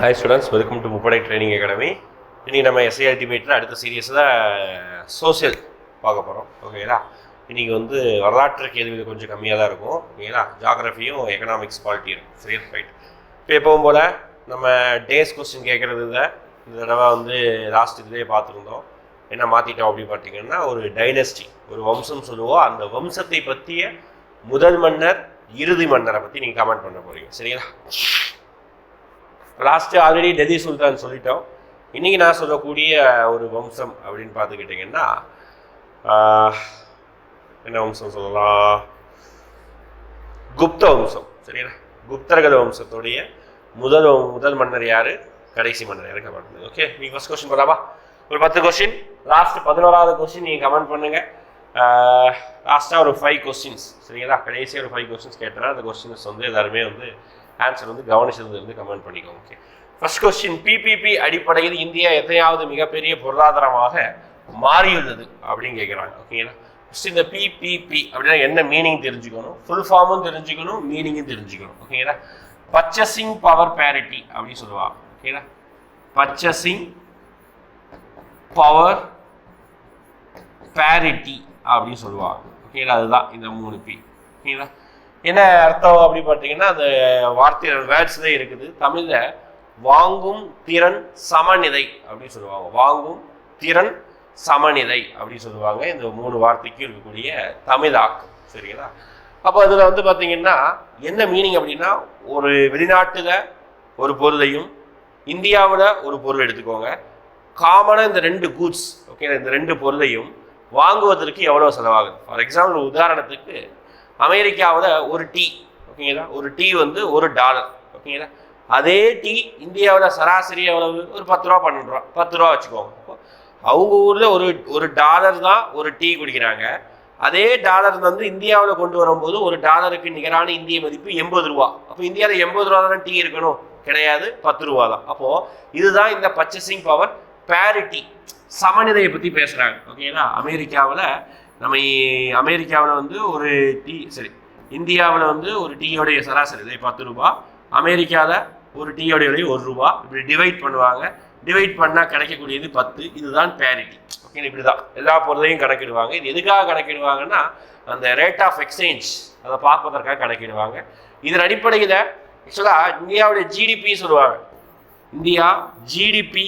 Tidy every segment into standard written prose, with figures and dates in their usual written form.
Hi students, welcome to Muppadai Training Academy. இன்றைக்கி நம்ம SI அல்டிமேட்டில் அடுத்த சீரியஸில் சோசியல் பார்க்க போகிறோம். ஓகேங்களா? இன்றைக்கி வந்து வரலாற்று கேள்விகள் கொஞ்சம் கம்மியாக தான் இருக்கும். ஓகேங்களா? ஜாகிரஃபியும் எக்கனாமிக்ஸ் பாலிட்டி இருக்கும். சரியா? ரைட். இப்போ எப்பவும் போல் நம்ம டேஸ் கொஸ்டின் கேட்குறது இந்த தடவை வந்து லாஸ்ட் இதுலேயே பார்த்துருந்தோம். என்ன மாற்றிட்டோம் அப்படின்னு பார்த்தீங்கன்னா, ஒரு டைனஸ்டி, ஒரு வம்சம் சொல்லுவோம். அந்த வம்சத்தை பற்றிய முதல் மன்னர், இறுதி மன்னரை பற்றி நீங்கள் கமெண்ட் பண்ண போகிறீங்க. சரிங்களா? லாஸ்ட்டு ஆல்ரெடி டெல்லி சுல்தான் சொல்லிட்டோம். இன்றைக்கி நான் சொல்லக்கூடிய ஒரு வம்சம் அப்படின்னு பார்த்துக்கிட்டிங்கன்னா, என்ன வம்சம் சொல்லலாம்? குப்த வம்சம். சரிங்களா? குப்தர்கள் வம்சத்துடைய முதல் மன்னர் யார், கடைசி மன்னர் யார் கமெண்ட் பண்ணுங்க. ஓகே, நீங்கள் ஃபஸ்ட் கொஸ்டின் பண்ணலாமா? ஒரு 10 கொஸ்டின், லாஸ்ட் 11வது கொஸ்டின் நீங்கள் கமெண்ட் பண்ணுங்கள். லாஸ்ட்டாக ஒரு 5 கொஸ்டின்ஸ். சரிங்களா? கடைசியாக ஒரு 5 கொஸ்டின்ஸ் கேட்டேன்னா அந்த கொஸ்டின்ஸ் வந்து எல்லாருமே வந்து ஆன்சர் வந்து கவனிச்சதுலேருந்து கமெண்ட் பண்ணிக்கோங்க. ஓகே, ஃபர்ஸ்ட் கொஸ்டின், பிபிபி அடிப்படையில் இந்தியா எத்தையாவது மிகப்பெரிய பொருளாதாரமாக மாறியுள்ளது அப்படின்னு கேட்குறாங்க. ஓகேங்களா? ஃபஸ்ட் இந்த பிபிபி அப்படின்னா என்ன மீனிங் தெரிஞ்சுக்கணும், ஃபுல் ஃபார்மும் தெரிஞ்சுக்கணும், மீனிங்கும் தெரிஞ்சுக்கணும். ஓகேங்களா? பர்ச்சேசிங் பவர் பேரிட்டி அப்படின்னு சொல்லுவாங்க. ஓகேங்களா? பர்ச்சேசிங் பவர் பேரிட்டி அப்படின்னு சொல்லுவாங்க. ஓகேங்களா? அதுதான் இந்த 3 பி. ஓகேங்களா? என்ன அர்த்தம் அப்படி பார்த்தீங்கன்னா, அந்த வார்த்தை வேர்ட்ஸ்லேயே இருக்குது. தமிழில் வாங்கும் திறன் சமநிலை அப்படின்னு சொல்லுவாங்க. வாங்கும் திறன் சமநிலை அப்படின்னு சொல்லுவாங்க. இந்த 3 வார்த்தைக்கு இருக்கக்கூடிய தமிழாக்கம். சரிங்களா? அப்போ அதில் வந்து பார்த்தீங்கன்னா என்ன மீனிங் அப்படின்னா, ஒரு வெளிநாட்டில் ஒரு பொருளையும் இந்தியாவில் ஒரு பொருள் எடுத்துக்கோங்க. காமனாக இந்த 2 கூட்ஸ், ஓகே, இந்த 2 பொருளையும் வாங்குவதற்கு எவ்வளோ செலவாகுது. ஃபார் எக்ஸாம்பிள், உதாரணத்துக்கு அமெரிக்காவில் ஒரு டீ, ஓகேங்களா, ஒரு டீ வந்து $1. ஓகேங்களா? அதே டீ இந்தியாவில் சராசரி எவ்வளவு? ஒரு 10 ரூபா, 12 ரூபா, 10 ரூபா வச்சுக்கோங்க. அவங்க ஊரில் ஒரு $1 தான் ஒரு டீ குடிக்கிறாங்க. அதே டாலர் வந்து இந்தியாவில் கொண்டு வரும்போது ஒரு $1க்கு நிகரான இந்திய மதிப்பு 80 ரூபா. அப்போ இந்தியாவில் 80 ரூபா தானே டீ இருக்கணும்? கிடையாது, 10 ரூபா தான். அப்போது இதுதான் இந்த பர்ச்சேசிங் பவர் பேரிட்டி, சமநிலையை பற்றி பேசுகிறாங்க. ஓகேங்களா? அமெரிக்காவில் வந்து ஒரு டீ, சரி, இந்தியாவில் வந்து ஒரு டீயோடைய சராசரி விலை 10 ரூபா, அமெரிக்காவில் ஒரு டீயோடைய விலை 1 ரூபா. இப்படி டிவைட் பண்ணுவாங்க. டிவைட் பண்ணால் கிடைக்கக்கூடியது 10. இதுதான் பேரிட்டி. ஓகே, இப்படி தான் எல்லா பொருளையும் கணக்கிடுவாங்க. இது எதுக்காக கணக்கிடுவாங்கன்னா, அந்த ரேட் ஆஃப் எக்ஸ்சேஞ்ச் அதை பார்ப்பதற்காக கணக்கிடுவாங்க. இதன் அடிப்படையில் ஆக்சுவலாக இந்தியாவுடைய ஜிடிபி சொல்லுவாங்க. இந்தியா ஜிடிபி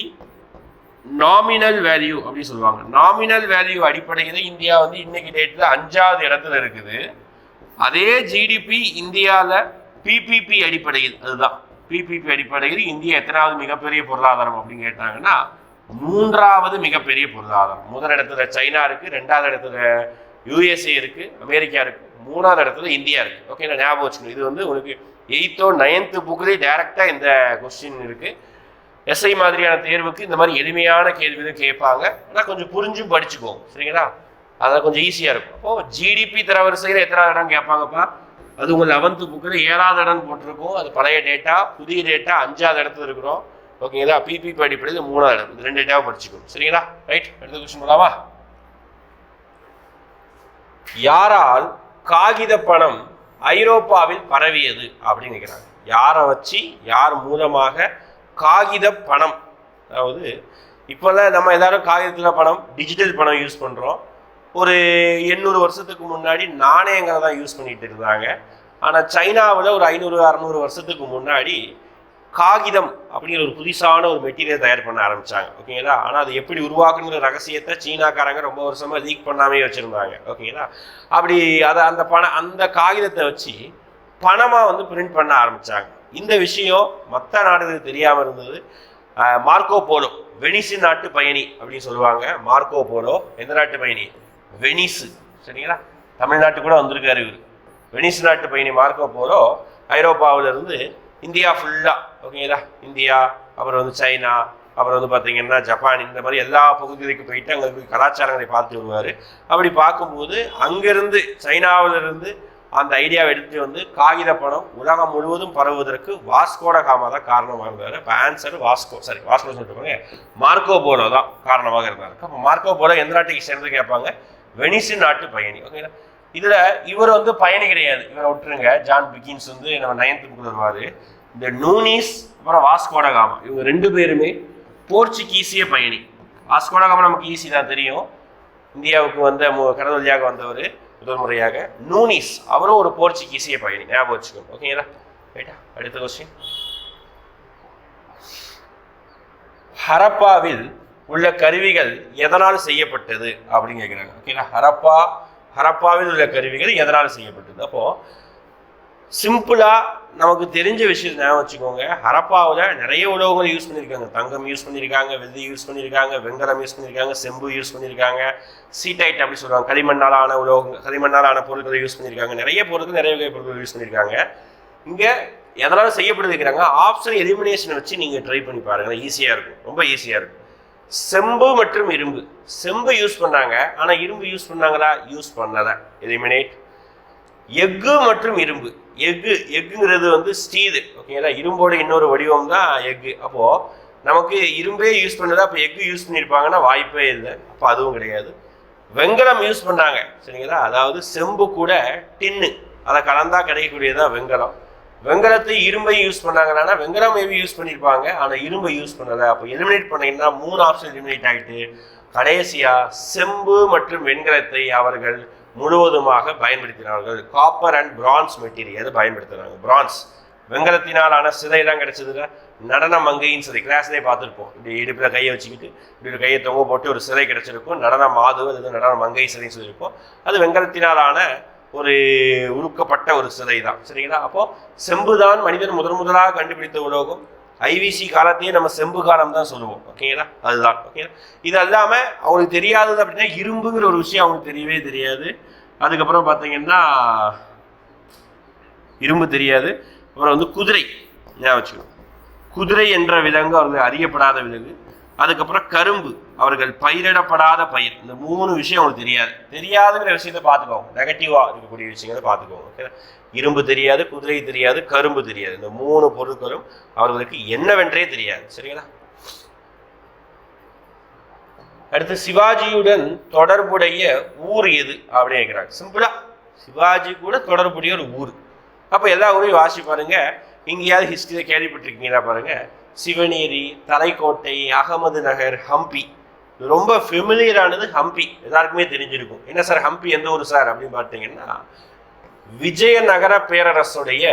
நாமினல் வேல்யூ அப்படின்னு சொல்லுவாங்க. நாமினல் வேல்யூ அடிப்படையில் இந்தியா வந்து இன்னைக்கு டேட்டில் 5வது இடத்துல இருக்குது. அதே ஜிடிபி இந்தியாவில் பிபிபி அடிப்படையில், அதுதான் பிபிபி அடிப்படையில் இந்தியா எத்தனாவது மிகப்பெரிய பொருளாதாரம் அப்படின்னு கேட்டாங்கன்னா, 3வது மிகப்பெரிய பொருளாதாரம். முதல் இடத்துல சைனா இருக்குது, 2வது இடத்துல யூஎஸ்ஏ இருக்குது, அமெரிக்கா இருக்குது, 3வது இடத்துல இந்தியா இருக்குது. ஓகே, நான் ஞாபகம் வச்சுக்கணும். இது வந்து உங்களுக்கு 8th or 9th புக்லேயே டைரெக்டாக இந்த கொஸ்டின் இருக்குது. எஸ்ஐ மாதிரியான தேர்வுக்கு இந்த மாதிரி எளிமையான கேள்விகள் கேட்பாங்க. ஆனால் கொஞ்சம் புரிஞ்சும் படிச்சுக்கோங்க. சரிங்களா? அதெல்லாம் கொஞ்சம் ஈஸியாக இருக்கும். அப்போது ஜிடிபி தரவரிசையில் எத்தனாவது இடம் கேட்பாங்கப்பா? அது உங்கள் 11th புக்கில் 7வது இடம் போட்டிருக்கோம். அது பழைய டேட்டா. புதிய டேட்டா 5வது இடத்துல இருக்கிறோம். ஓகேங்களா? பிபிபி அடிப்படையில் 3வது இடம். இது 2 டேட்டாவை படிச்சுக்கணும். சரிங்களா? ரைட். அடுத்த கொஸ்டின் போலாமா? யாரால் காகித பணம் ஐரோப்பாவில் பரவியது அப்படின்னு கேட்குறாங்க. யாரை வச்சு, யார் மூலமாக காகித பணம், அதாவது இப்போல்லாம் நம்ம எல்லாரும் காகிதத்தில் பணம், டிஜிட்டல் பணம் யூஸ் பண்ணுறோம். ஒரு 800 வருஷத்துக்கு முன்னாடி நாணயங்களை தான் யூஸ் பண்ணிட்டு இருந்தாங்க. ஆனால் சைனாவில் ஒரு 500-600 வருஷத்துக்கு முன்னாடி காகிதம் அப்படிங்கிற ஒரு புதுசான ஒரு மெட்டீரியல் தயார் பண்ண ஆரம்பித்தாங்க. ஓகேங்களா? ஆனால் அது எப்படி உருவாக்குங்கிற ரகசியத்தை சீனாக்காரங்க ரொம்ப வருஷமாக லீக் பண்ணாமே வச்சுருந்தாங்க. ஓகேங்களா? அப்படி அதை அந்த காகிதத்தை வச்சு பணமாக வந்து பிரிண்ட் பண்ண ஆரம்பித்தாங்க. இந்த விஷயம் மற்ற நாடுகளுக்கு தெரியாமல் இருந்தது. மார்க்கோ போலோ, வெனிஸ் நாட்டு பயணி அப்படின்னு சொல்லுவாங்க. மார்க்கோ போலோ எந்த நாட்டு பயணி? வெனிஸ். சரிங்களா? தமிழ்நாட்டு கூட வந்திருக்காரு இவர். வெனிஸ் நாட்டு பயணி மார்க்கோ போலோ ஐரோப்பாவிலிருந்து இந்தியா ஃபுல்லாக, ஓகேங்களா, இந்தியா, அப்புறம் வந்து சைனா, அப்புறம் வந்து பார்த்தீங்கன்னா ஜப்பான், இந்த மாதிரி எல்லா பகுதிகளுக்கு போயிட்டு அங்கே கலாச்சாரங்களை பார்த்து வருவார். அப்படி பார்க்கும்போது அங்கேருந்து சைனாவிலிருந்து அந்த ஐடியாவை எடுத்துகிட்டு வந்து காகித பணம் உலகம் முழுவதும் பரவுவதற்கு வாஸ்கோட காமா தான் காரணமாக இருந்தார். இப்போ ஆன்சர் வாஸ்கோ சொல்லிட்டு மார்க்கோ போலோ தான் காரணமாக இருந்தார். அப்போ மார்க்கோ போலோ எந்த நாட்டுக்கு சேர்ந்து கேட்பாங்க? வெனிஸ் நாட்டு பயணி. ஓகேங்களா? இதுல இவர் வந்து பயணி கிடையாது, இவரை விட்டுருங்க. ஜான் பிகின்ஸ் வந்து நம்ம 9th புக்கில் வருவாரு. இந்த நூனிஸ் அப்புறம் வாஸ்கோடகாமா இவங்க 2 பேருமே போர்ச்சுகீசிய பயணி. வாஸ்கோடகாமா நமக்கு ஈஸி தான் தெரியும், இந்தியாவுக்கு வந்த கடல் வழியாக வந்தவர் முதல் முறையாக. நூனிஸ் அவரும் ஒரு போர்ச்சுகீசிய பயணி, ஞாபகம் வச்சுக்கோங்க. ஓகேங்களா, ரைட்டா. அடுத்த கொஸ்டின், ஹரப்பாவில் உள்ள கருவிகள் எதனால் செய்யப்பட்டது அப்படின்னு கேட்குறாங்க. ஓகேங்களா, ஹரப்பாவில் உள்ள கருவிகள் எதனால் செய்யப்பட்டது. அப்போ சிம்பிளா நமக்கு தெரிஞ்ச விஷயம் ஞாபகம் வச்சுக்கோங்க. ஹரப்பாவில் நிறைய உலோகங்கள் யூஸ் பண்ணியிருக்காங்க. தங்கம் யூஸ் பண்ணியிருக்காங்க, வெள்ளி யூஸ் பண்ணியிருக்காங்க, வெங்கலம் யூஸ் பண்ணியிருக்காங்க, செம்பு யூஸ் பண்ணியிருக்காங்க, சீடைட் அப்படி சொல்லுவாங்க, களிமண்ணாலான உலோகங்கள், களிமண்ணாலான பொருட்களை யூஸ் பண்ணியிருக்காங்க. நிறைய பொருட்கள், நிறைய வகை பொருட்கள் யூஸ் பண்ணியிருக்காங்க. இங்கே எதனால செய்யப்படுது இருக்கிறாங்க, ஆப்ஷன் எலிமினேஷனை வச்சு நீங்கள் ட்ரை பண்ணி பாருங்க, ஈஸியாக இருக்கும், ரொம்ப ஈஸியாக இருக்கும். செம்பு மற்றும் இரும்பு, செம்பு யூஸ் பண்ணாங்க ஆனால் இரும்பு யூஸ் பண்ணாங்களா, யூஸ் பண்ணல, எலிமினேட். எஃகு மற்றும் இரும்பு, எஃகுங்கிறது வந்து ஸ்டீல். ஓகேங்களா, இரும்போட இன்னொரு வடிவம் தான் எஃகு. அப்போது நமக்கு இரும்பே யூஸ் பண்ணதா, அப்போ எஃகு யூஸ் பண்ணியிருப்பாங்கன்னா வாய்ப்பே இல்லை, அப்போ அதுவும் கிடையாது. வெங்கலம் யூஸ் பண்ணாங்க, சரிங்களா, அதாவது செம்பு கூட டின்னு அதை கலந்தா கிடைக்கக்கூடியதான் வெங்கலம். வெங்கலத்தை இரும்பை யூஸ் பண்ணாங்கன்னா வெங்கலம் மேபி யூஸ் பண்ணியிருப்பாங்க ஆனால் இரும்பை யூஸ் பண்ணலை. அப்போ எலிமினேட் பண்ணீங்கன்னா 3 ஆப்ஷன் எலிமினேட் ஆகிட்டு கடைசியாக செம்பு மற்றும் வெண்கலத்தை அவர்கள் முழுவதுமாக பயன்படுத்தினார்கள். காப்பர் அண்ட் பிரான்ஸ் மெட்டீரியல் பயன்படுத்தினாங்க. பிரான்ஸ் வெங்கலத்தினாலான சிலை தான் கிடைச்சதுல, நடன மங்கையின் சிலை கிளாஸ்லேயே பார்த்துருப்போம். இப்படி இடுப்பில் கையை வச்சுக்கிட்டு இப்படி ஒரு கையை தொங்க போட்டு ஒரு சிலை கிடைச்சிருக்கும், நடன மாது, அது நடன மங்கை சிலைன்னு சொல்லியிருப்போம். அது வெங்கலத்தினாலான ஒரு உருக்கப்பட்ட ஒரு சிலை தான், சரிங்களா. அப்போ செம்பு தான் மனிதன் முதலாக கண்டுபிடித்த உலோகம். ஐவிசி காலத்தையே நம்ம செம்பு காலம் தான் சொல்லுவோம், ஓகேங்களா, அதுதான். ஓகேங்களா, இது இல்லாமல் அவங்களுக்கு தெரியாதது அப்படின்னா இரும்புங்கிற ஒரு விஷயம் அவங்களுக்கு தெரியவே தெரியாது. அதுக்கப்புறம் பார்த்தீங்கன்னா இரும்பு தெரியாது. அப்புறம் வந்து குதிரை ஞாபகம் வச்சுக்கணும், குதிரை என்ற விலங்கு அவர்கள் அறியப்படாத விலங்கு. அதுக்கப்புறம் கரும்பு அவர்கள் பயிரிடப்படாத பயிர். இந்த 3 விஷயம் அவங்களுக்கு தெரியாதுங்கிற விஷயத்தை பார்த்துக்கோங்க, நெகட்டிவா இருக்கக்கூடிய விஷயங்களை பார்த்துக்கோங்க. ஓகே, இரும்பு தெரியாது, குதிரை தெரியாது, கரும்பு தெரியாது. இந்த 3 பொருட்களும் அவர்களுக்கு என்னவென்றே தெரியாது, சரிங்களா. அடுத்து சிவாஜியுடன் தொடர்புடைய ஊர் எது அப்படின்னு கேட்குறாங்க. சிம்பிளா சிவாஜி கூட தொடர்புடைய ஒரு ஊர். அப்போ எல்லா ஊரையும் வாசி பாருங்க. எங்கேயாவது ஹிஸ்டரியை கேள்விப்பட்டிருக்கீங்களா பாருங்க. சிவனேரி, தலைக்கோட்டை, அகமது நகர், ஹம்பி. ரொம்ப ஃபெமிலியரானது ஹம்பி, எல்லாருக்குமே தெரிஞ்சிருக்கும். என்ன சார் ஹம்பி எந்த ஊர் சார் அப்படின்னு பார்த்தீங்கன்னா விஜயநகர பேரரசுடைய,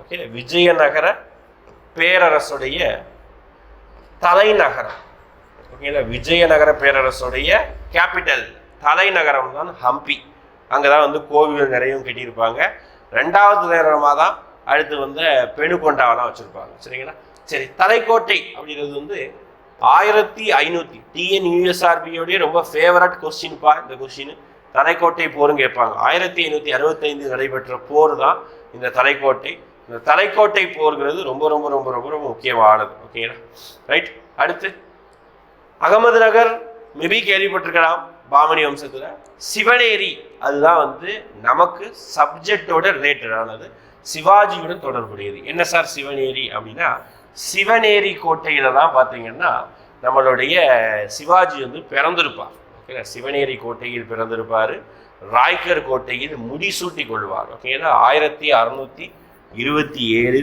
ஓகே, விஜயநகர பேரரசுடைய தலைநகரம். ஓகேங்களா, விஜயநகர பேரரசுடைய கேபிட்டல் தலைநகரம் தான் ஹம்பி. அங்கே தான் வந்து கோவில்கள் நிறையவும் கட்டியிருப்பாங்க. 2வது நேரமாக தான் அடுத்து வந்து பெணுகொண்டாவெல்லாம் வச்சுருப்பாங்க, சரிங்களா. சரி, தலைக்கோட்டை அப்படிங்கிறது வந்து 1500 டிஎன்யூஎஸ்ஆர்பியோடைய ரொம்ப ஃபேவரட் கொஸ்டின்ப்பா இந்த கொஸ்டின். தலைக்கோட்டை போரும் கேட்பாங்க. 1565 நடைபெற்ற போர் தான் இந்த தலைக்கோட்டை. இந்த தலைக்கோட்டை போருங்கிறது ரொம்ப ரொம்ப ரொம்ப ரொம்ப ரொம்ப முக்கியமானது, ஓகேங்களா, ரைட். அடுத்து அகமது நகர் மேபி கேள்விப்பட்டிருக்கலாம், பாமணி வம்சத்தில். சிவனேரி அதுதான் வந்து நமக்கு சப்ஜெக்டோட ரிலேட்டடானது, சிவாஜியுடன் தொடர்புடையது. என்ன சார் சிவனேரி அப்படின்னா, சிவனேரி கோட்டையில தான் பார்த்தீங்கன்னா நம்மளுடைய சிவாஜி வந்து பிறந்திருப்பார். ஓகே, சிவனேரி கோட்டையில் பிறந்திருப்பார். ராய்கர் கோட்டையில் முடிசூட்டி கொள்வார். ஓகேங்களா, 1627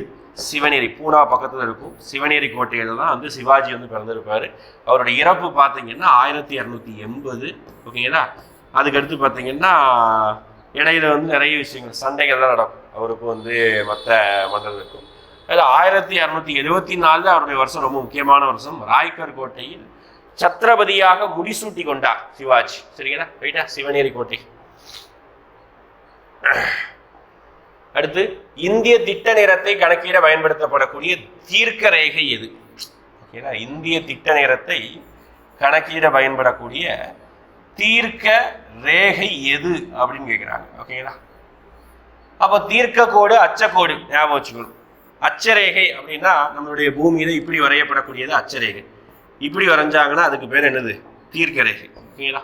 சிவனேரி பூனா பக்கத்தில் இருக்கும். சிவனேரி கோட்டையில தான் வந்து சிவாஜி வந்து பிறந்திருப்பார். அவருடைய இறப்பு பார்த்தீங்கன்னா 1280. ஓகேங்களா, அதுக்கடுத்து பார்த்தீங்கன்னா இடையில வந்து நிறைய விஷயங்கள் சண்டைகள் தான் நடக்கும் அவருக்கு வந்து மற்ற மன்னர்களுக்கும். அதில் 1674 அவருடைய வருஷம் ரொம்ப முக்கியமான வருஷம். ராய்கர் கோட்டையில் சத்ரபதியாக முடிசூட்டி கொண்டார் சிவாஜி, சரிங்களா, ரைட்டா. சிவனேரி கோட்டை. அடுத்து இந்திய திட்ட நேரத்தை கணக்கிட பயன்படுத்தப்படக்கூடிய தீர்க்க ரேகை எது? ஓகேங்களா, இந்திய திட்ட நேரத்தை கணக்கிட பயன்படக்கூடிய தீர்க்க ரேகை எது அப்படின்னு கேட்குறாங்க. ஓகேங்களா, அப்போ தீர்க்க கோடு, அச்சக்கோடு ஞாபகம் வச்சுக்கணும். அச்சரேகை அப்படின்னா நம்மளுடைய பூமியில இப்படி வரையப்படக்கூடியது அச்சரேகை. இப்படி வரைஞ்சாங்கன்னா அதுக்கு பேர் என்னது, தீர்க்க ரேகை. ஓகேங்களா,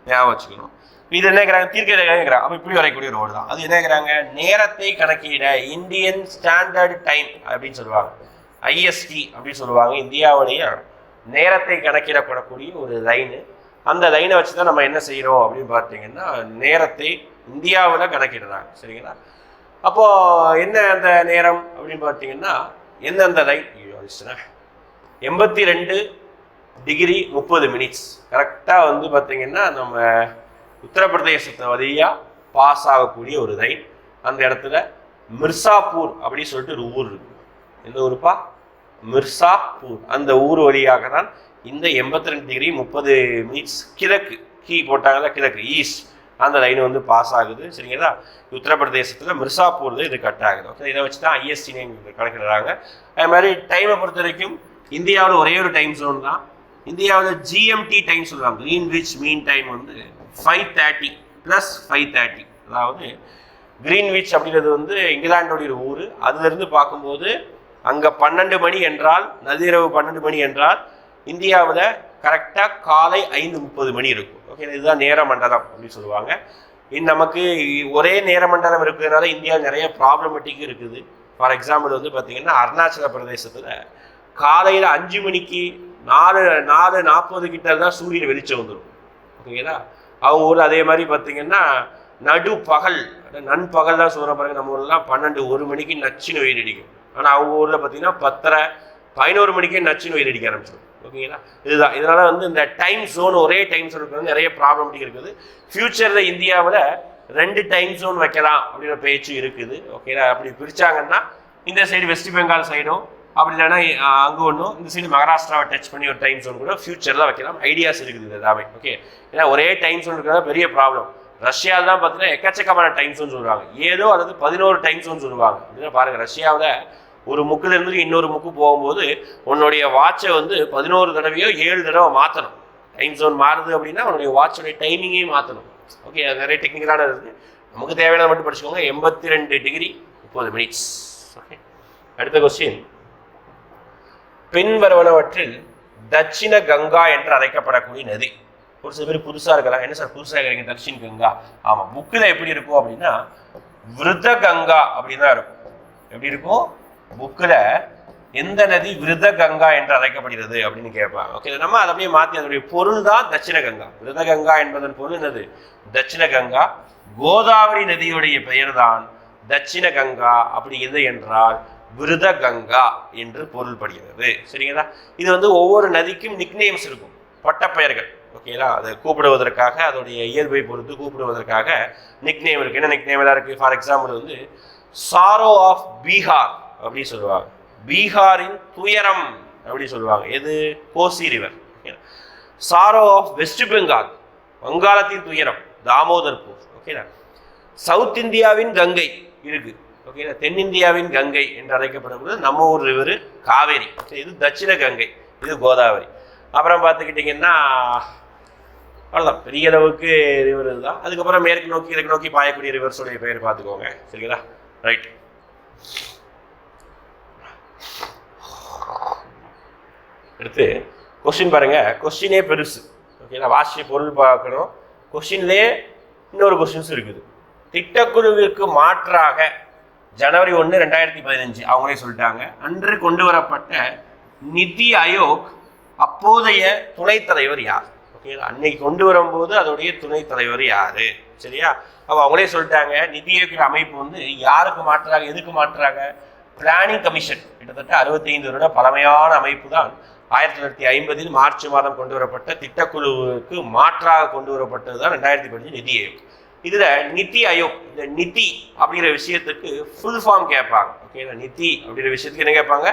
ஞாபகம் வச்சுக்கணும். இது என்ன கேட்குறாங்க, தீர்க்க ரேகைங்கிறாங்க. அப்போ இப்படி வரையக்கூடிய ரோடு தான். அது என்ன கேட்குறாங்க, நேரத்தை கணக்கிட இந்தியன் ஸ்டாண்டர்ட் டைம் அப்படின்னு சொல்லுவாங்க, ஐஎஸ்டி அப்படின்னு சொல்லுவாங்க. இந்தியாவுடைய நேரத்தை கணக்கிடப்படக்கூடிய ஒரு லைனு. அந்த லைனை வச்சு தான் நம்ம என்ன செய்கிறோம் அப்படின்னு பார்த்தீங்கன்னா நேரத்தை இந்தியாவில் கணக்கிடுறாங்க. சரிங்களா? அப்போது என்ன அந்த நேரம் அப்படின்னு பார்த்தீங்கன்னா எந்தெந்த லைன் 82°30' கரெக்டாக வந்து பார்த்தீங்கன்னா நம்ம உத்தரப்பிரதேசத்தை வழியாக பாஸ் ஆகக்கூடிய ஒரு லைன். அந்த இடத்துல மிர்சாப்பூர் அப்படின்னு சொல்லிட்டு ஒரு ஊர் இருக்கு. எந்த ஊருப்பா? மிர்சாப்பூர். அந்த ஊர் வழியாக தான் இந்த 82°30' கிழக்கு கீ போட்டாங்கல்ல, கிழக்கு ஈஸ்ட், அந்த லைன் வந்து பாஸ் ஆகுது. சரிங்களா? உத்தரப்பிரதேசத்தில் மிர்சாப்பூர் இது கட் ஆகுது. ஓகே, இதை வச்சு தான் IST கணக்கிடுறாங்க. அது மாதிரி டைமை பொறுத்த வரைக்கும் இந்தியாவில் ஒரே ஒரு டைம் ஜோன் தான். இந்தியாவில் GMT டைம் சொல்லுவாங்க, கிரீன்விச் மீன் டைம் வந்து 5:30 + 5:30. அதாவது கிரீன்விச் அப்படிங்கிறது வந்து இங்கிலாண்டோடைய ஒரு ஊர். அதுலேருந்து பார்க்கும்போது அங்கே 12 மணி என்றால், நள்ளிரவு 12 மணி என்றால் இந்தியாவில் கரெக்டாக காலை 5:30 இருக்கும். ஓகே, இதுதான் நேர மண்டலம் அப்படின்னு சொல்லுவாங்க. நமக்கு ஒரே நேர மண்டலம் இருக்கிறதுனால இந்தியாவில் நிறைய ப்ராப்ளமேட்டிக் இருக்குது. ஃபார் எக்ஸாம்பிள் வந்து பார்த்தீங்கன்னா அருணாச்சல பிரதேசத்தில் காலையில் 5 மணிக்கு 4:40 கிட்ட தான் சூரியன் வெளிச்சம் வந்துடும். ஓகேங்களா? அவங்க ஊரில் அதே மாதிரி பார்த்தீங்கன்னா நடுப்பகல், நண்பகல் தான் சொல்கிற பாருங்க. நம்ம ஊர்லாம் 12-1 மணிக்கு நச்சுன்னு வெயில் அடிக்கும். ஆனால் அவங்க ஊரில் பார்த்தீங்கன்னா 10:30-11 மணிக்கே நச்சுன்னு வெயில் அடிக்க ஆரம்பிச்சிடும். ஓகேங்களா? இதுதான். இதனால் வந்து இந்த டைம் ஜோன், ஒரே டைம் ஜோன் இருக்கிறது நிறைய ப்ராப்ளமேட்டிக் இருக்குது. ஃப்யூச்சரில் இந்தியாவில் 2 டைம் ஜோன் வைக்கலாம் அப்படின்ற பேச்சு இருக்குது. ஓகேங்களா? அப்படி பிரித்தாங்கன்னா இந்த சைடு வெஸ்ட் பெங்கால் சைடும், அப்படி இல்லைன்னா அங்கே ஒன்றும், இந்த சைடு மகாராஷ்டிராவை டச் பண்ணி ஒரு டைம் ஜோன் கூட ஃப்யூச்சரில் வைக்கலாம். ஐடியாஸ் இருக்குது இது எல்லாமே. ஓகே, ஏன்னா ஒரே டைம் ஜோன் இருக்கிறதா பெரிய ப்ராப்ளம். ரஷ்யாவில் தான் பார்த்தீங்கன்னா எக்கச்சக்கமான டைம் ஜோன் சொல்லுவாங்க. 7 அல்லது 11 டைம் ஜோன் சொல்லுவாங்க. அப்படின்னா பாருங்கள், ரஷ்யாவில் ஒரு முக்கில் இருந்து இன்னொரு முக்கு போகும்போது உன்னுடைய வாட்சை வந்து 11 தடவையோ 7 தடவை மாற்றணும். டைம் ஜோன் மாறுது அப்படின்னா உன்னுடைய வாட்சோடைய டைமிங்கே மாற்றணும். ஓகே, அது நிறைய டெக்னிக்கலான இருக்குது. நமக்கு தேவையான மட்டும் படிச்சுக்கோங்க. 82°30'. ஓகே, அடுத்த கொஸ்டின். பின்வருவனவற்றில் தட்சிண கங்கா என்று அழைக்கப்படக்கூடிய நதி. ஒரு சில பேர் புதுசாக இருக்கலாம், என்ன சார் புதுசாக இருக்கிறீங்க தட்சிண கங்கா? ஆமாம், புக்கில் எப்படி இருக்கும் அப்படின்னா விருத கங்கா அப்படின்னு தான் இருக்கும். எப்படி இருக்கும் புக்கில்? எந்த நதி விருத கங்கா என்று அழைக்கப்படுகிறது அப்படின்னு கேட்பாங்க. ஓகே, நம்ம அதை அப்படியே மாற்றி அதனுடைய பொருள் தான் தட்சிண கங்கா. விருத கங்கா என்பதன் பொருள் என்னது? தட்சிண கங்கா. கோதாவரி நதியுடைய பெயர் தான் தட்சிண கங்கா. அப்படி இல்லை என்றால் விருத கங்கா என்று பொருள்படுகிறது. சரிங்களா? இது வந்து ஒவ்வொரு நதிக்கும் நிக்நேம்ஸ் இருக்கும், பட்டப்பெயர்கள். ஓகேங்களா? அதை கூப்பிடுவதற்காக, அதோடைய இயல்பை பொறுத்து கூப்பிடுவதற்காக நிக்நேம் இருக்குது. என்ன நிக்நேம் எல்லாம் இருக்குது? ஃபார் எக்ஸாம்பிள் வந்து சாரோ ஆஃப் பீகார் அப்படி சொல்லுவாங்க. பீகாரின் துயரம் அப்படி சொல்லுவாங்க. எது? Kosi river. Sorrow of West Bengal, வங்காளத்தின் துயரம், தாமோதர்பூர். ஓகேங்களா? சவுத் இந்தியாவின் கங்கை இருக்கு. ஓகேங்களா? தென்னிந்தியாவின் கங்கை என்று அழைக்கப்படக்கூடிய நம்ம ஊர் ரிவர் காவேரி. இது தட்சிண கங்கை, இது கோதாவரி. அப்புறம் பார்த்துக்கிட்டிங்கன்னா அவ்வளோதான், பெரிய அளவுக்கு ரிவர் இதுதான். அதுக்கப்புறம் மேற்கு நோக்கி கிழக்கு நோக்கி பாயக்கூடிய ரிவர்ஸோடைய பெயர் பார்த்துக்கோங்க. சரிங்களா? ரைட். அடுத்து கொஸ்டின் பாருங்க. கொஸ்டினே பெருசு. ஓகேங்களா? வாசிய பொருள் பார்க்கணும். கொஸ்டின்லேயே இன்னொரு கொஸ்டின்ஸ் இருக்குது. திட்டக்குழுவிற்கு மாற்றாக ஜனவரி 1, 2015 அவங்களே சொல்லிட்டாங்க, அன்று கொண்டு வரப்பட்ட நிதி ஆயோக் அப்போதைய துணைத் தலைவர் யார்? ஓகேங்களா? அன்னைக்கு கொண்டு வரும்போது அதோடைய துணைத் தலைவர் யாரு? சரியா? அப்போ அவங்களே சொல்லிட்டாங்க, நிதி ஆயோக்கிற அமைப்பு வந்து யாருக்கு மாற்றாக, எதுக்கு மாற்றாக? Planning commission. கிட்டத்தட்ட 65 வருட பழமையான அமைப்பு தான் 1950 மார்ச் மாதம் கொண்டு வரப்பட்ட திட்டக்குழுவுக்கு மாற்றாக கொண்டு வரப்பட்டது தான் 2015 நிதி ஆயோக். இதுல நிதி ஆயோக், இந்த நிதி அப்படிங்கிற விஷயத்துக்கு ஃபுல் ஃபார்ம் கேட்பாங்க. ஓகேங்களா? நிதி அப்படிங்கிற விஷயத்துக்கு என்ன கேட்பாங்க?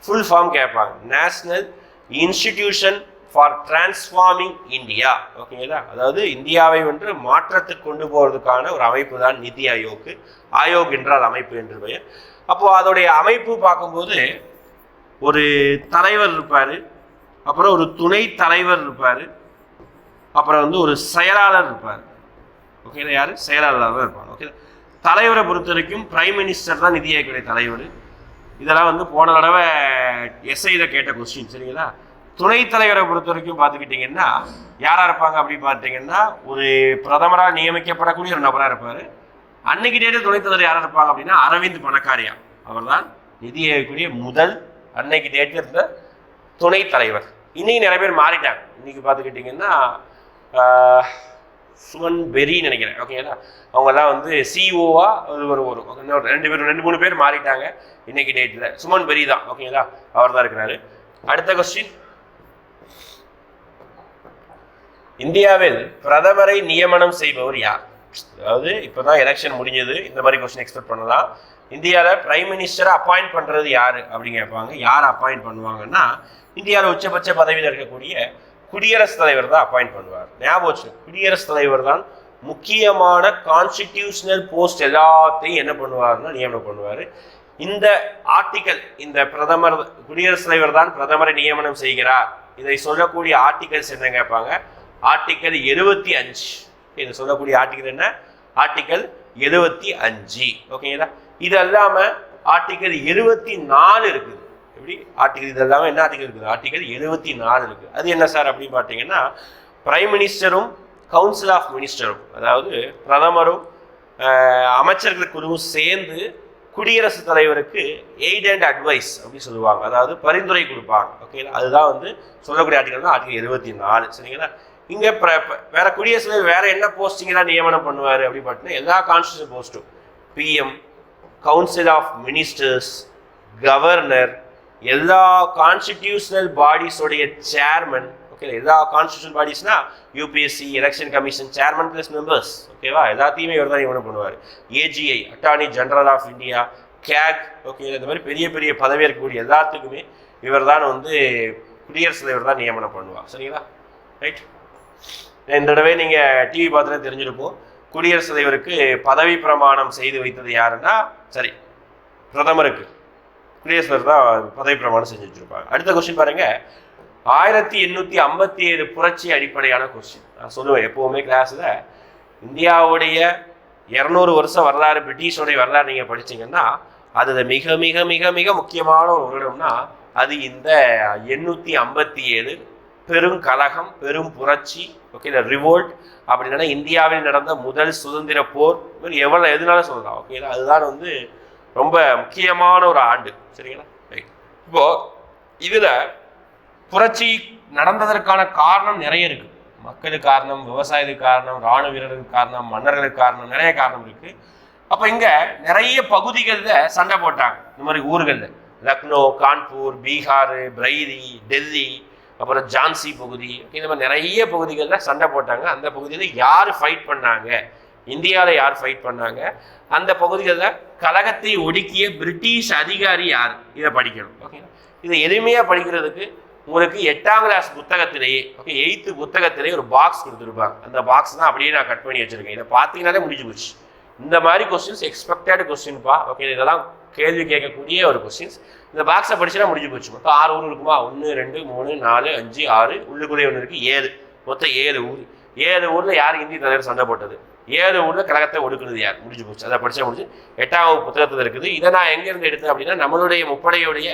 ஃபுல் ஃபார்ம் கேட்பாங்க. National institution for transforming India. ஓகேங்களா? அதாவது இந்தியாவை வந்து மாற்றத்துக்கு கொண்டு போறதுக்கான ஒரு அமைப்பு தான் நிதி ஆயோக். ஆயோக் என்றால் அமைப்பு என்று பெயர். அப்போ அதோடைய அமைப்பு பார்க்கும்போது ஒரு தலைவர் இருப்பார், அப்புறம் ஒரு துணை தலைவர் இருப்பார், அப்புறம் வந்து ஒரு செயலாளர் இருப்பார். ஓகேங்களா? யார்? செயலாளர் தான் இருப்பாங்க. ஓகே, தலைவரை பொறுத்த வரைக்கும் பிரைம் மினிஸ்டர் தான் நிதி ஆயோக்குடைய தலைவர். இதெல்லாம் வந்து போன தடவை எஸ்ஐயில் கேட்ட கொஸ்டின். சரிங்களா? துணைத் தலைவரை பொறுத்த வரைக்கும் பார்த்துக்கிட்டிங்கன்னா யாராக இருப்பாங்க அப்படின்னு பார்த்தீங்கன்னா ஒரு பிரதமரால் நியமிக்கப்படக்கூடிய ஒரு நபராக இருப்பார். அன்னைக்கு டேட்டு துணைத் தலைவர் யாராக இருப்பாங்க அப்படின்னா அரவிந்த் பணக்காரியா. அவர் தான் நிதி ஆயோக்குடைய முதல் அன்னைக்கு டேட்டில் இருந்த துணைத் தலைவர். இன்னைக்கு நிறைய பேர் மாறிட்டாங்க. இன்னைக்கு பார்த்துக்கிட்டிங்கன்னா சுமன் பெரின்னு நினைக்கிறேன். ஓகேங்களா, அவங்கெல்லாம் வந்து சிஓவா ஒரு ரெண்டு மூணு பேர் மாறிட்டாங்க இன்னைக்கு டேட்டில். சுமன் பெரி தான். ஓகேங்களா, அவர் தான் இருக்கிறாரு. அடுத்த கொஸ்டின், இந்தியாவில் பிரதமரை நியமனம் செய்பவர் யார்? அதாவது இப்போதான் எலெக்ஷன் முடிஞ்சது, இந்த மாதிரி கொஸ்டின் எக்ஸ்பெக்ட் பண்ணலாம். இந்தியாவில் பிரைம் மினிஸ்டரை அப்பாயிண்ட் பண்ணுறது யார் அப்படின்னு கேட்பாங்க. யார் அப்பாயிண்ட் பண்ணுவாங்கன்னா, இந்தியாவில் உச்சபட்ச பதவியில் இருக்கக்கூடிய குடியரசுத் தலைவர் தான் அப்பாயிண்ட் பண்ணுவார். ஞாபகம் வச்சு, குடியரசுத் தலைவர் தான் முக்கியமான கான்ஸ்டிடியூஷனல் போஸ்ட் எல்லாத்தையும் என்ன பண்ணுவார்னா நியமனம் பண்ணுவார். இந்த ஆர்டிக்கல், இந்த பிரதமர் குடியரசுத் தலைவர் தான் பிரதமரை நியமனம் செய்கிறார், இதை சொல்லக்கூடிய ஆர்டிகல்ஸ் என்ன கேட்பாங்க? ஆர்டிக்கல் 75. இது சொல்லக்கூடிய ஆர்டிக்கல் என்ன? ஆர்டிக்கல் 75. ஓகேங்களா, இது இல்லாம ஆர்டிக்கல் 74 இருக்குது. எப்படி ஆர்டிகல் இது எல்லாமே என்ன ஆர்டிகல் இருக்குது? ஆர்டிகல் 74 இருக்கு. அது என்ன சார் அப்படின்னு பார்த்தீங்கன்னா, பிரைம் மினிஸ்டரும் கவுன்சில் ஆஃப் மினிஸ்டரும், அதாவது பிரதமரும் அமைச்சர்கள் குழுவும் சேர்ந்து குடியரசுத் தலைவருக்கு எய்ட் அண்ட் அட்வைஸ் அப்படின்னு சொல்லுவாங்க, அதாவது பரிந்துரை கொடுப்பாங்க. ஓகேங்களா, அதுதான் வந்து சொல்லக்கூடிய ஆர்டிகல் தான் ஆர்டிகல் 74. சரிங்களா, இங்கே வேற குடியரசுத் தலைவர் வேற என்ன போஸ்டிங்கெல்லாம் நியமனம் பண்ணுவார் அப்படின்னு பார்த்தீங்கன்னா, எல்லா கான்ஸ்டியூஷன் போஸ்ட்டும், PM, council of ministers, governor, எல்லா கான்ஸ்டிடியூஷனல் பாடிஸோடைய சேர்மன். ஓகே, எல்லா கான்ஸ்டியூஷனல் பாடிஸ்னா UPSC, election commission chairman plus members. ஓகேவா, எல்லாத்தையுமே இவர் தான் நியமனம் பண்ணுவார். AGI, attorney general of India, கேக், ஓகே, இந்த மாதிரி பெரிய பெரிய பதவி இருக்கக்கூடிய எல்லாத்துக்குமே இவர் தான் வந்து குடியரசுத் தலைவர் தான் நியமனம் பண்ணுவார். சரிங்களா, ரைட். இந்த தடவை நீங்கள் டிவி பார்த்துட்டு தெரிஞ்சிருப்போம், குடியரசுத் தலைவருக்கு பதவி பிரமாணம் செய்து வைத்தது யாருன்னா, சரி, பிரதமருக்கு குடியரசுத் தலைவர் தான் பதவி பிரமாணம் செஞ்சு வச்சிருப்பாங்க. அடுத்த கொஸ்டின் பாருங்க, 1857 புரட்சி அடிப்படையான கொஸ்டின். நான் சொல்லுவேன் எப்பவுமே கிளாஸ்ல, இந்தியாவுடைய 200 வருஷம் வரலாறு, பிரிட்டிஷோடைய வரலாறு நீங்க படிச்சீங்கன்னா அதுல மிக மிக மிக மிக முக்கியமான ஒரு வருடம்னா அது இந்த 857 பெரும் கலகம், பெரும் புரட்சி. ஓகே, ரிவோல்ட் அப்படின்னா இந்தியாவில் நடந்த முதல் சுதந்திர போர். எதனால சொல்லலாம். ஓகேங்களா, அதுதான் வந்து ரொம்ப முக்கியமான ஒரு ஆண்டு. சரிங்களா, இப்போ இதுல புரட்சி நடந்ததற்கான காரணம் நிறைய இருக்கு. மக்களுக்கு காரணம், விவசாயத்துக்கு காரணம், ராணுவ வீரர்களுக்கு காரணம், மன்னர்களுக்கு காரணம், நிறைய காரணம் இருக்கு. அப்ப இங்க நிறைய பகுதிகள்ல சண்டை போட்டாங்க. இந்த மாதிரி ஊர்கள்ல லக்னோ, கான்பூர், பீகார், பிரைலி, டெல்லி, அப்புறம் ஜான்சி பகுதி, இந்த மாதிரி நிறைய பகுதிகளில் சண்டை போட்டாங்க. அந்த பகுதியில் யார் ஃபைட் பண்ணாங்க, இந்தியாவில் யார் ஃபைட் பண்ணாங்க, அந்த பகுதிகளில் கலகத்தை ஒடுக்கிய பிரிட்டிஷ் அதிகாரி யார், இதை படிக்கணும். ஓகேங்களா, இதை எளிமையாக படிக்கிறதுக்கு உங்களுக்கு 8ஆம் கிளாஸ் புத்தகத்திலேயே, ஓகே, 8th புத்தகத்திலேயே ஒரு பாக்ஸ் கொடுத்துருப்பாங்க. அந்த பாக்ஸ் தான் அப்படியே நான் கட் பண்ணி வச்சிருக்கேன். இதை பார்த்தீங்கன்னாலே முடிஞ்சு போச்சு. இந்த மாதிரி கொஸ்டின்ஸ் எக்ஸ்பெக்டட் கொஸ்டின்ப்பா. ஓகே, இதெல்லாம் கேள்வி கேட்கக்கூடிய ஒரு கொஸ்டின்ஸ். இந்த பாக்ஸை படிச்சுனா முடிஞ்சு போச்சு. மொத்தம் 6 ஊர் இருக்குமா? 1 2 3 4 5 6, உள்ளுக்குள்ளே ஒன்று இருக்குது 7. மொத்தம் 7 ஊர். 7 ஊரில் யார் இந்திய தலைவர் சண்டை போட்டது, 7 ஊரில் கழகத்தை ஒடுக்குறது யார், முடிஞ்சு போச்சு. அதை படித்தா முடிஞ்சு. 8ஆம் புத்தகத்தில் இருக்குது. இதை நான் எங்கேருந்து எடுத்தேன் அப்படின்னா, நம்மளுடைய முப்படையுடைய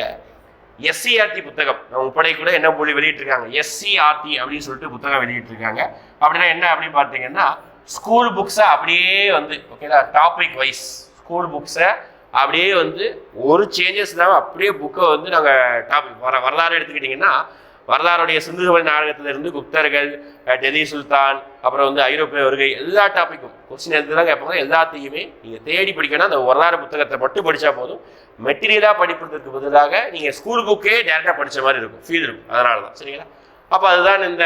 எஸ்சிஆர்டி புத்தகம். முப்படை கூட என்ன மொழி வெளியிட்டிருக்காங்க, எஸ்சிஆர்டி அப்படின்னு சொல்லிட்டு புத்தகம் வெளியிட்டிருக்காங்க. அப்படின்னா என்ன அப்படின்னு பார்த்தீங்கன்னா, ஸ்கூல் புக்ஸை அப்படியே வந்து, ஓகேங்களா, டாபிக் வைஸ் ஸ்கூல் புக்ஸை அப்படியே வந்து ஒரு சேஞ்சஸ் இல்லாமல் அப்படியே புக்கை வந்து நாங்கள் டாபிக் வரலாறு எடுத்துக்கிட்டிங்கன்னா, வரலாறுடைய சிந்து சமவெளி நாடகத்திலிருந்து குப்தர்கள், டெல்லி சுல்தான், அப்புறம் வந்து ஐரோப்பிய வருகை, எல்லா டாப்பிக்கும் கொஸ்டின் எடுத்து தான் கேட்பாங்க. எல்லாத்தையுமே நீங்கள் தேடி படிக்கணும். அந்த வரலாறு புத்தகத்தை மட்டும் படித்தா போதும். மெட்டீரியலாக படிப்பதற்கு பதிலாக நீங்கள் ஸ்கூல் புக்கே டேரெக்டாக படித்த மாதிரி இருக்கும், ஃபீல் இருக்கும். அதனால தான். சரிங்களா, அப்போ அதுதான் இந்த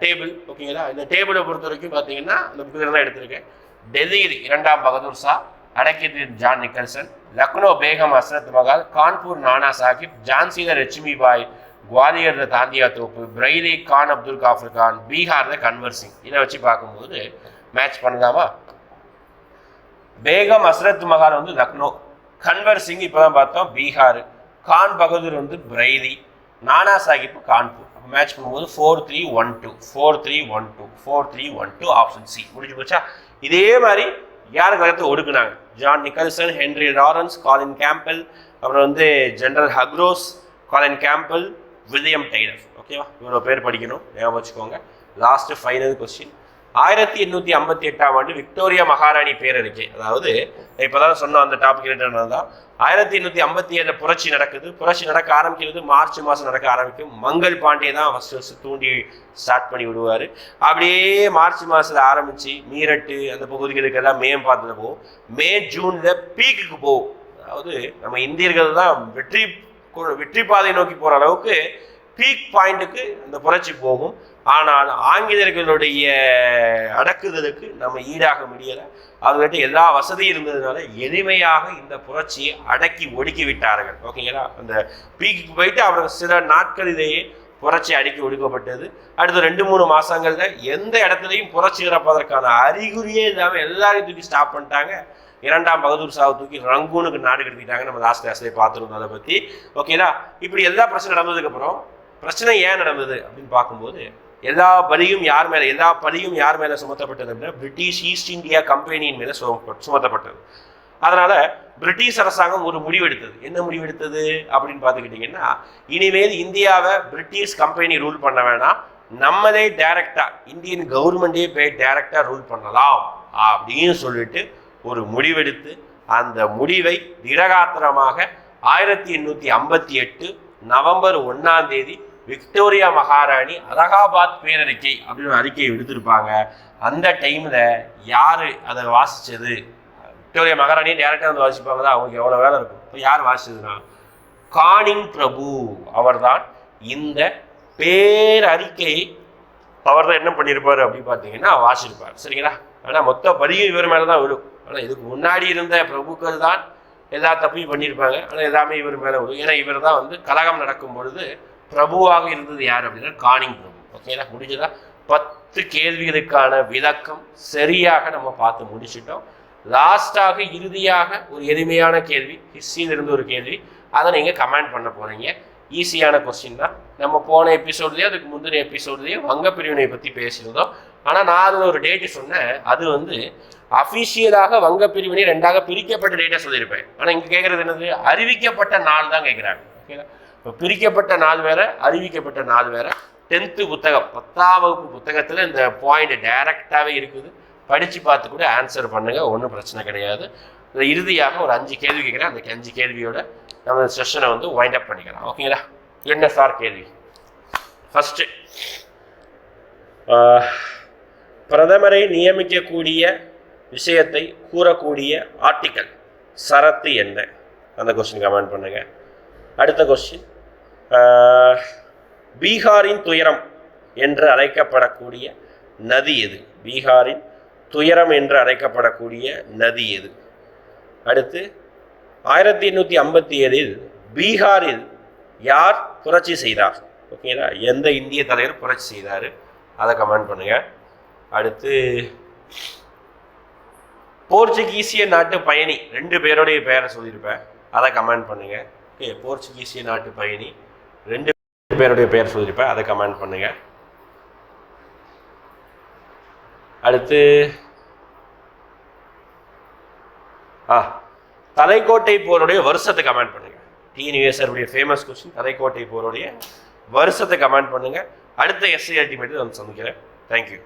டேபிள். ஓகேங்களா, இந்த டேபிளை பொறுத்த வரைக்கும் பார்த்தீங்கன்னா இந்த புத்தகம் தான் எடுத்திருக்கேன். டெல்லியில் 2ஆம் பகதூர் ஷா, அடக்கியது ஜான் நிக்கல்சன், லக்னோ பேகம் ஹஸ்ரத் மகால், கான்பூர் நானா சாஹிப், ஜான்சியில் லட்சுமி பாய், குவாலியர் தாந்தியா தோப்பு, பிரைலி கான் அப்துல் காஃபர் கான், பீகார்ல கன்வர் சிங். இதை வச்சு பார்க்கும்போது மேட்ச் பண்ணலாமா? பேகம் ஹஸ்ரத் மகால் வந்து லக்னோ, கன்வர் சிங் இப்போதான் பார்த்தோம் பீகார், கான் பகதூர் வந்து பிரைலி, நானா சாஹிப் கான்பூர். மேட்ச் பண்ணும்போது 4-3-1-2 4-3-1-2 4-3-1-2 ஆப்ஷன் சி. முடிஞ்சு போச்சா? இதே மாதிரி யார் கழகத்தை ஒடுக்குனாங்க? John Nicholson, Henry Lawrence, Colin Campbell, அப்புறம் வந்து general Hugh Rose, Colin Campbell, William Taylor. ஓகேவா, இவ்வளோ பேர் படிக்கணும், ஞாபகம் வச்சுக்கோங்க. லாஸ்ட் ஃபைனல் கொஸ்டின், 1858ஆம் ஆண்டு விக்டோரியா மகாராணி பேரறிக்கை, அதாவது இப்பதான் சொன்ன அந்த டாபிக் ரிலேட்டட் தான். 1857 புரட்சி நடக்குது. புரட்சி நடக்க ஆரம்பிக்கிறது மார்ச் மாதம் நடக்க ஆரம்பிக்கும். மங்கள் பாண்டே தான் ஃபர்ஸ்ட் தூண்டி ஸ்டார்ட் பண்ணி விடுவார். அப்படியே மார்ச் மாதத்தில் ஆரம்பித்து மீரட்டு அந்த பகுதிகளுக்கெல்லாம் மே மாதத்தில் போகும். மே ஜூனில் பீக்குக்கு போகும். அதாவது நம்ம இந்தியர்கள் தான் வெற்றி பாதை நோக்கி போகிற அளவுக்கு பீக் பாயிண்ட்டுக்கு அந்த புரட்சி போகும். ஆனால் ஆங்கிலேயர்களுடைய அடக்குதலுக்கு நம்ம ஈடாக முடியலை. அவங்ககிட்ட எல்லா வசதியும் இருந்ததுனால எளிமையாக இந்த புரட்சியை அடக்கி ஒடுக்கி விட்டார்கள். ஓகேங்களா? அந்த பீக்கு போயிட்டு அவர்கள் சில நாட்களிலேயே புரட்சி அடக்கி ஒடுக்கப்பட்டது. அடுத்த 2-3 மாதங்கள்ல எந்த இடத்துலையும் புரட்சி இறப்பதற்கான அறிகுறியே இல்லாமல் எல்லாரையும் தூக்கி ஸ்டாப் பண்ணிட்டாங்க. 2ஆம் பகதூர் ஷாவை தூக்கி ரங்கூனுக்கு நாடு கடத்திட்டாங்க. நம்ம லாஸ்ட் கிளாஸ்லேயே பார்த்துருந்தோம் அதை பற்றி. ஓகேங்களா? இப்படி எல்லா பிரச்சனை நடந்ததுக்கப்புறம் பிரச்சனை ஏன் நடந்தது அப்படின்னு பார்க்கும்போது எல்லா பலியும் யார் மேலே சுமத்தப்பட்டது அப்படின்னா பிரிட்டிஷ் ஈஸ்ட் இந்தியா கம்பெனியின் மேலே சுமத்தப்பட்டது. அதனால பிரிட்டிஷ் அரசாங்கம் ஒரு முடிவெடுத்தது. என்ன முடிவெடுத்தது அப்படின்னு பார்த்துக்கிட்டிங்கன்னா, இனிமேல் இந்தியாவை பிரிட்டிஷ் கம்பெனி ரூல் பண்ண வேணாம், நம்மளே டைரக்டா இந்தியன் கவர்மெண்டே போய் டைரக்டா ரூல் பண்ணலாம் அப்படின்னு சொல்லிட்டு ஒரு முடிவெடுத்து அந்த முடிவை திடகாத்திரமாக 1858 நவம்பர் 1ஆம் தேதி விக்டோரியா மகாராணி அலகாபாத் பேரறிக்கை அப்படின்னு அறிக்கையை விடுத்திருப்பாங்க. அந்த டைம்ல யாரு அதை வாசிச்சது? விக்டோரியா மகாராணியை டேரக்டா வந்து வாசிப்பாங்க தான், அவங்களுக்கு எவ்வளவு வேலை இருக்கும். இப்போ யார் வாசிச்சதுன்னா கானிங் பிரபு. அவர்தான் இந்த பேரறிக்கையை அவர்தான் என்ன பண்ணியிருப்பாரு அப்படின்னு பார்த்தீங்கன்னா வாசிச்சிருப்பார். சரிங்களா? ஆனால் மொத்த பலியும் இவர் மேலே தான் விடும். ஆனால் இதுக்கு முன்னாடி இருந்த பிரபுக்கள் தான் எல்லா தப்பையும் பண்ணியிருப்பாங்க. ஆனால் எல்லாமே இவர் மேலே விடும். ஏன்னா இவர் தான் வந்து கலகம் நடக்கும் பொழுது பிரபுவாக இருந்தது யார் அப்படின்னா கானிங் பிரபு. ஓகேங்களா? முடிஞ்சதா? 10 கேள்விகளுக்கான விளக்கம் சரியாக நம்ம பார்த்து முடிச்சிட்டோம். லாஸ்டாக இறுதியாக ஒரு எளிமையான கேள்வி, ஹிஸ்ட்ரியிலிருந்து ஒரு கேள்வி, அதை நீங்கள் கமெண்ட் பண்ண போறீங்க. ஈஸியான கொஸ்டின் தான். நம்ம போன எபிசோட்லேயே அதுக்கு முந்தின எபிசோட்லேயே வங்க பிரிவினை பற்றி பேசியிருந்தோம். ஆனால் நான் அதில் ஒரு டேட்டு சொன்னேன். அது வந்து அஃபிஷியலாக வங்க பிரிவினை 2ஆக பிரிக்கப்பட்ட டேட்டா சொல்லியிருப்பேன். ஆனால் இங்கே கேட்குறது என்னது? அறிவிக்கப்பட்ட நாள் தான் கேட்குறாங்க. ஓகேங்களா? இப்போ பிரிக்கப்பட்ட நாள் வேற, அறிவிக்கப்பட்ட நாள் வேற. 10th புத்தகம் 10ஆம் வகுப்பு புத்தகத்தில் இந்த பாயிண்ட் டைரக்டாகவே இருக்குது. படித்து பார்த்து கூட ஆன்சர் பண்ணுங்க, ஒன்றும் பிரச்சனை கிடையாது. இறுதியாக ஒரு 5 கேள்வி கேட்குறேன். அந்த 5 கேள்வியோட நம்ம செஷனை வந்து வைண்ட் அப் பண்ணிக்கலாம். ஓகேங்களா? என்ன சார் கேள்வி? ஃபர்ஸ்ட், பிரதமரை நியமிக்கக்கூடிய விஷயத்தை கூறக்கூடிய ஆர்டிக்கல் சரத்து என்ன? அந்த கொஸ்டின் கமெண்ட் பண்ணுங்க. அடுத்த கொஸ்டின், பீகாரின் துயரம் என்று அழைக்கப்படக்கூடிய நதி எது? பீகாரின் துயரம் என்று அழைக்கப்படக்கூடிய நதி எது? அடுத்து, 1857 பீகாரில் யார் புரட்சி செய்தார்? ஓகேங்களா? எந்த இந்திய தலைவர் புரட்சி செய்தார்? அதை கமெண்ட் பண்ணுங்க. அடுத்து, போர்ச்சுகீசிய நாட்டு பயணி 2 பேருடைய பெயரை சொல்லியிருப்பேன், அதை கமெண்ட் பண்ணுங்க. ஓகே, போர்ச்சுகீசிய நாட்டு பயணி 2 பேருடைய பெயர் சொல்லியிருப்பேன், அதை கமெண்ட் பண்ணுங்க. அடுத்து, தலைக்கோட்டை போருடைய வருஷத்தை கமெண்ட் பண்ணுங்க. டிஎன்யூஎஸ்ஆருடைய ஃபேமஸ் கொஸ்டின், தலைக்கோட்டை போருடைய வருஷத்தை கமெண்ட் பண்ணுங்க. அடுத்த எஸ்ஐ அல்டிமேட்டில் வந்து சந்திக்கிறேன். தேங்க்யூ.